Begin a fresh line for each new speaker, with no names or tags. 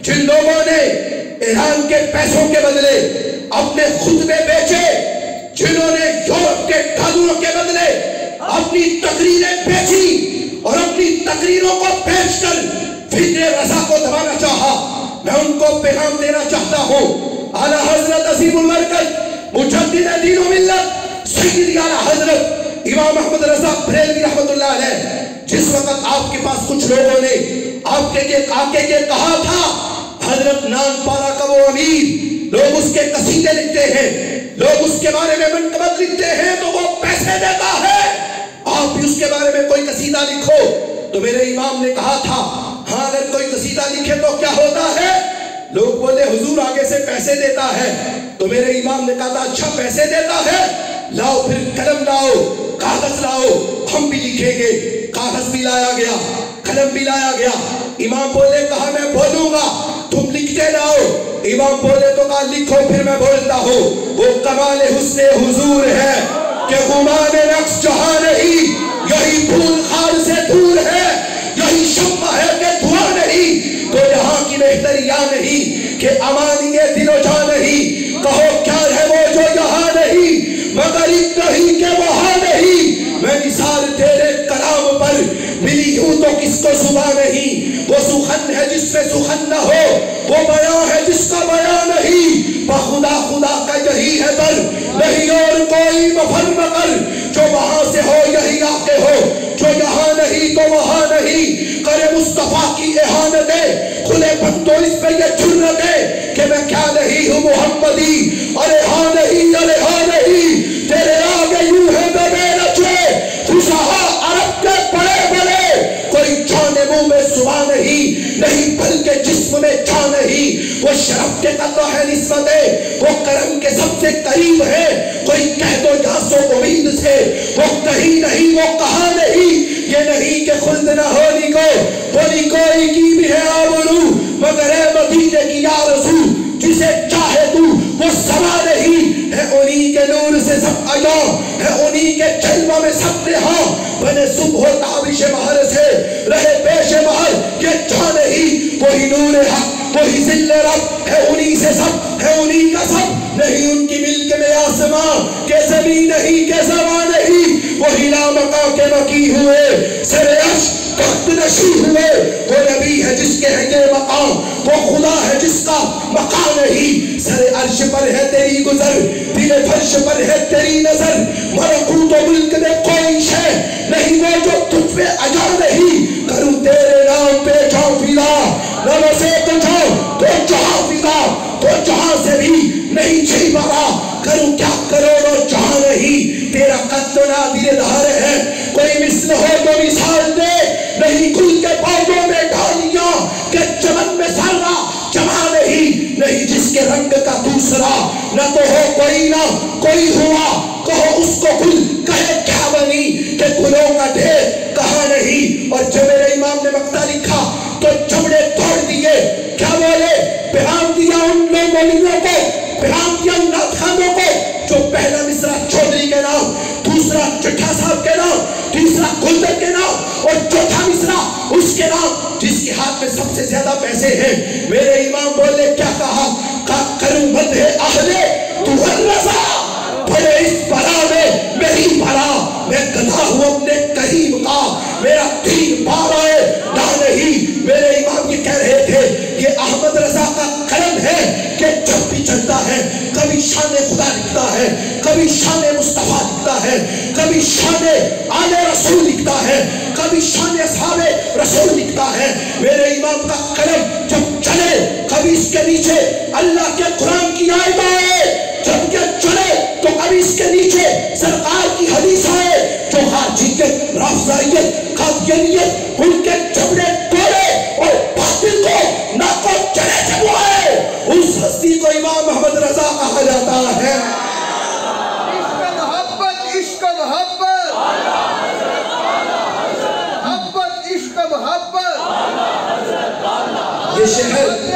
جن لوگوں نے ایران کے پیسوں کے بدلے اپنے خطبے بیچے، جنہوں نے یورپ کے ڈالروں کے بدلے اپنی تقریریں بیچی اور اپنی تقریروں کو بیچ کر فکر رضا کو دبانا چاہا، میں ان کو پیغام دینا چاہتا ہوں۔ اعلیٰ حضرت عظیم المرکز مجدد دین و ملت سیدی اعلیٰ حضرت امام احمد رضا بریلوی رحمت اللہ علیہ، جس وقت آپ کے پاس کچھ لوگوں نے آپ کے آقے کے کہا تھا حضرت نان پارا کا وہ امیر، لوگ اس کے قصیدے لکھتے ہیں، لوگ اس کے بارے میں منقبت لکھتے ہیں تو وہ پیسے دیتا ہے، آپ بھی اس کے بارے میں کوئی قصیدہ لکھو۔ تو میرے امام نے کہا تھا ہاں اگر کوئی قصیدہ لکھے تو کیا ہوتا ہے؟ لوگ بولے حضور آگے سے پیسے دیتا ہے۔ تو میرے امام نے کہا تھا اچھا پیسے دیتا ہے، لاؤ پھر قلم لاؤ، کاغذ لاؤ، ہم بھی لکھیں گے۔ کاغذ بھی لایا گیا، قلم بھی لایا گیا۔ امام بولے کہا میں بولوں گا، تم لکھتے لاؤ۔ امام بولے تو کہا لکھو پھر میں بولتا ہوں۔ وہ کمال حسن حضور ہے کہ غمان نقص جہاں نہیں، یہی پھول خار سے دور ہے، یہی شمع ہے کہ دھواں نہیں، تو یہاں کی بہتریا نہیں کہ امانی دل و جاں نہیں۔ کہو کیا ہے وہ جو یہاں نہیں، مگر نہیں کہ وہاں نہیں۔ میں نثار تیرے کلام پر ملی ہوں تو کس کو زبان نہیں۔ وہ سخن ہے جس میں سخن نہ ہو، وہ بیان ہے جس کا بیان نہیں۔ بخدا خدا کا یہی ہے در، نہیں اور کوئی مفر مگر۔ جو وہاں سے ہو یہی آ کے ہو، جو یہاں نہیں تو وہاں نہیں۔ کرے مصطفیٰ کی احانتیں، کھلے بندوں اس پہ یہ جرتیں کہ میں کیا نہیں ہوں محمدی۔ ارے ہاں نہیں، ارے ہاں نہیں، تیرے آگے یوں ہے میں بے رچے۔ فصحا عرب کے بڑے بڑے، کوئی جان منہ میں زبان نہیں، نہیں بلکہ جسم میں جان نہیں۔ وہ شرف کے قدر ہے نسبتیں، وہ کرم کے سب سے قریب ہے۔ کوئی کہہ دو یہاں سو امید سے، وہ کہیں نہیں وہ کہاں نہیں۔ یہ نہیں کہ خلد نہ ہونی کو، بولی کوئی کی بھی ہے آبرو، مگر اے مدینے کی آرزو، جسے چاہے تو وہ سما نہیں ہے۔ انہی کے نور سے سب آیا ہے، انہی کے جلوہ میں سب نہاں۔ بنے صبح و تابش مہر سے رہے پیش مہر، یہ جہاں نہیں۔ وہی نور حق، وہی ذل رب ہے، انہی سے سب ہے، انہی کا سب نہیں۔ ان کی ملک میں آسمان کے زمین نہیں کہ زمان نہیں۔ وہی لامقام کے مکی ہوئے، سر عرش تخت نشی ہوئے۔ وہ نبی ہے جس کے ہے یہ مقام، وہ خدا ہے جس کا مقام نہیں۔ سر عرش پر ہے تیری گزر، دل فرش پر ہے تیری نظر۔ ملکوت و ملک میں کوئی شے نہیں وہ جو تجھ پہ عجا نہیں۔ کروں تیرے نام پہ جاں فدا، نمسے تجھا تو جہاں فدا، تو جہاں سے بھی نہیں چھئی بڑا۔ کروں کیا کروڑوں جہاں نہیں، تیرا قد و نادر دھار ہے۔ کوئی مثل ہو تو مثال دے، نہیں گل کے پودوں میں ڈالیاں کہ چمن میں سرا جمع نہیں۔ نہیں جس کے رنگ کا دوسرا نہ تو ہو کوئی نہ کوئی ہوا۔ کہو اس کو گل کہے کیا بنی کہ گلوں کا ڈھیر کہاں نہیں۔ اور جب میرے امام نے مقطع لکھا تو چمڑے توڑ دیے۔ کیا بولے؟ پیغام دیا ان لوگوں کو، پیغام دیا ان ناتخانوں کو جو پہلا مصرع چودھری کے نام، دوسرا چٹھا صاحب کے نام، تیسرا گلدر کے نام اور چوتھا مصرع اس کے نام جس کے ہاتھ میں سب سے زیادہ پیسے ہیں۔ میرے امام بولے کیا کہا؟ کروں مدح اہلِ تہر رضا، بڑے اس بلا میں میری بلا۔ میں گدھا ہوں اپنے کریم کا، میرا دین پارا ہے نہ نہیں۔ میرے امام یہ کہہ رہے تھے یہ احمد رضا کا قلم ہے کہ جب بھی چلتا ہے کبھی شان خدا لکھتا ہے، کبھی شان مصطفیٰ لکھتا ہے، کبھی شان آل رسول لکھتا ہے، کبھی شان اصحاب رسول لکھتا ہے۔ میرے امام کا قلم جب چلے کبھی اس کے نیچے اللہ کے قرآن کی آیت آئے، جب یہ چلے تو کبھی اس کے نیچے سرکار کی حدیث آئے۔ جو خارجیت، رافضائیت، قادیانیت ان کے جبڑے توڑے اور باطل کو نہ کو چلے چبوائے، اس ہستی کو امام احمد رضا کہا جاتا ہے۔
عشق محبت، عشق محبت، محبت عشق محبت،
یہ شہر